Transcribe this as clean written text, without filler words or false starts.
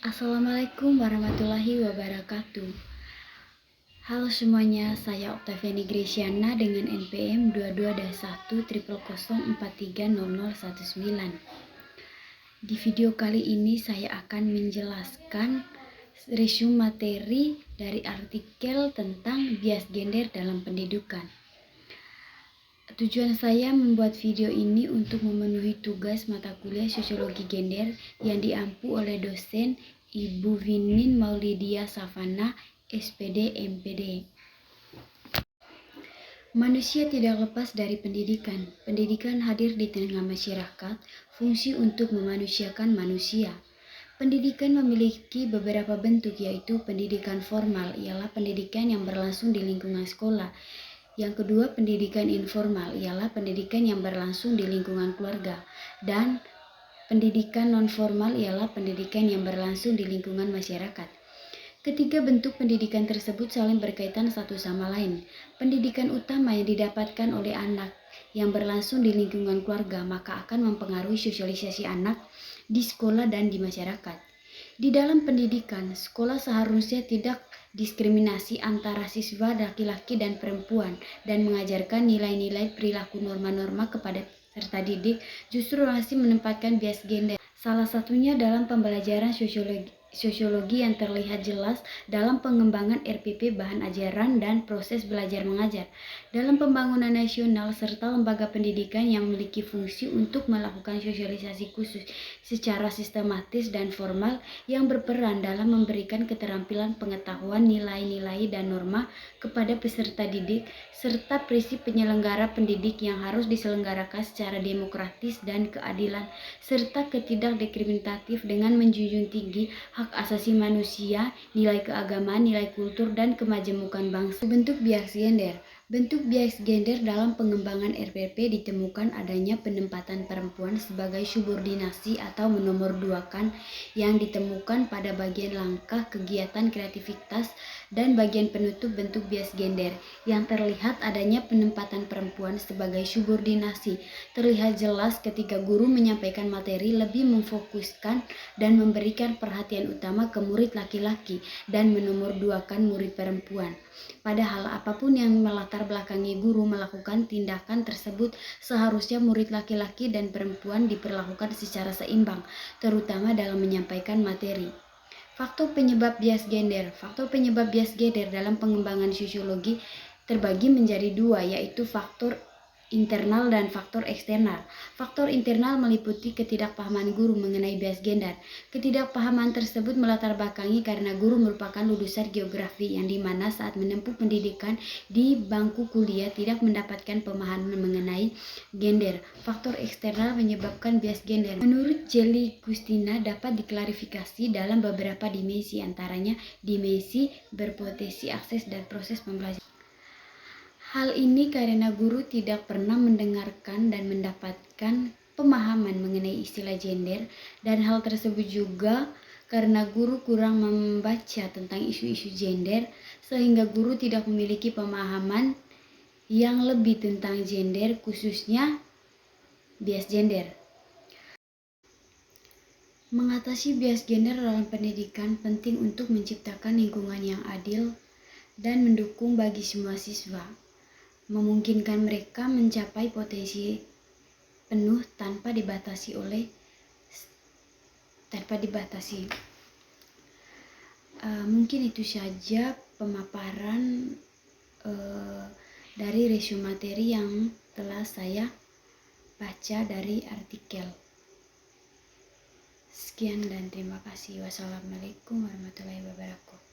Assalamualaikum warahmatullahi wabarakatuh. Halo semuanya, saya Oktaviani Gresiana dengan NPM 22-10004300019. Di video kali ini saya akan menjelaskan resume materi dari artikel tentang bias gender dalam pendidikan. Tujuan saya membuat video ini untuk memenuhi tugas mata kuliah Sosiologi Gender yang diampu oleh dosen Ibu Vinin Maulidia Savana, SPD MPD. Manusia tidak lepas dari pendidikan. Pendidikan hadir di tengah masyarakat, fungsi untuk memanusiakan manusia. Pendidikan memiliki beberapa bentuk, yaitu pendidikan formal, ialah pendidikan yang berlangsung di lingkungan sekolah. Yang kedua, pendidikan informal, ialah pendidikan yang berlangsung di lingkungan keluarga. Dan pendidikan non-formal ialah pendidikan yang berlangsung di lingkungan masyarakat. Ketiga bentuk pendidikan tersebut saling berkaitan satu sama lain. Pendidikan utama yang didapatkan oleh anak yang berlangsung di lingkungan keluarga maka akan mempengaruhi sosialisasi anak di sekolah dan di masyarakat. Di dalam pendidikan, sekolah seharusnya tidak diskriminasi antara siswa laki-laki dan perempuan dan mengajarkan nilai-nilai perilaku norma-norma kepada peserta didik, justru masih menempatkan bias gender. Salah satunya dalam pembelajaran sosiologi yang terlihat jelas dalam pengembangan RPP bahan ajaran dan proses belajar mengajar dalam pembangunan nasional serta lembaga pendidikan yang memiliki fungsi untuk melakukan sosialisasi khusus secara sistematis dan formal yang berperan dalam memberikan keterampilan pengetahuan nilai-nilai dan norma kepada peserta didik serta prinsip penyelenggara pendidik yang harus diselenggarakan secara demokratis dan keadilan serta ketidakdiskriminatif dengan menjunjung tinggi hak asasi manusia, nilai keagamaan, nilai kultur, dan kemajemukan bangsa. Bentuk bias gender. Bentuk bias gender dalam pengembangan RPP ditemukan adanya penempatan perempuan sebagai subordinasi atau menomorduakan yang ditemukan pada bagian langkah kegiatan kreativitas dan bagian penutup bentuk bias gender yang terlihat adanya penempatan perempuan sebagai subordinasi. Terlihat jelas ketika guru menyampaikan materi lebih memfokuskan dan memberikan perhatian utama ke murid laki-laki dan menomorduakan murid perempuan. Padahal apapun yang melatar belakangi guru melakukan tindakan tersebut seharusnya murid laki-laki dan perempuan diperlakukan secara seimbang, terutama dalam menyampaikan materi. Faktor penyebab bias gender. Faktor penyebab bias gender dalam pengembangan sosiologi terbagi menjadi dua, yaitu faktor internal dan faktor eksternal. Faktor internal meliputi ketidakpahaman guru mengenai bias gender. Ketidakpahaman tersebut melatar belakangi karena guru merupakan lulusan geografi yang dimana saat menempuh pendidikan di bangku kuliah tidak mendapatkan pemahaman mengenai gender. Faktor eksternal menyebabkan bias gender. Menurut Jelly Gustina dapat diklarifikasi dalam beberapa dimensi, antaranya dimensi berpotensi akses dan proses pembelajaran. Hal ini karena guru tidak pernah mendengarkan dan mendapatkan pemahaman mengenai istilah gender, dan hal tersebut juga karena guru kurang membaca tentang isu-isu gender sehingga guru tidak memiliki pemahaman yang lebih tentang gender, khususnya bias gender. Mengatasi bias gender dalam pendidikan penting untuk menciptakan lingkungan yang adil dan mendukung bagi semua siswa, memungkinkan mereka mencapai potensi penuh tanpa dibatasi. Mungkin itu saja pemaparan dari resume materi yang telah saya baca dari artikel. Sekian dan terima kasih. Wassalamualaikum warahmatullahi wabarakatuh.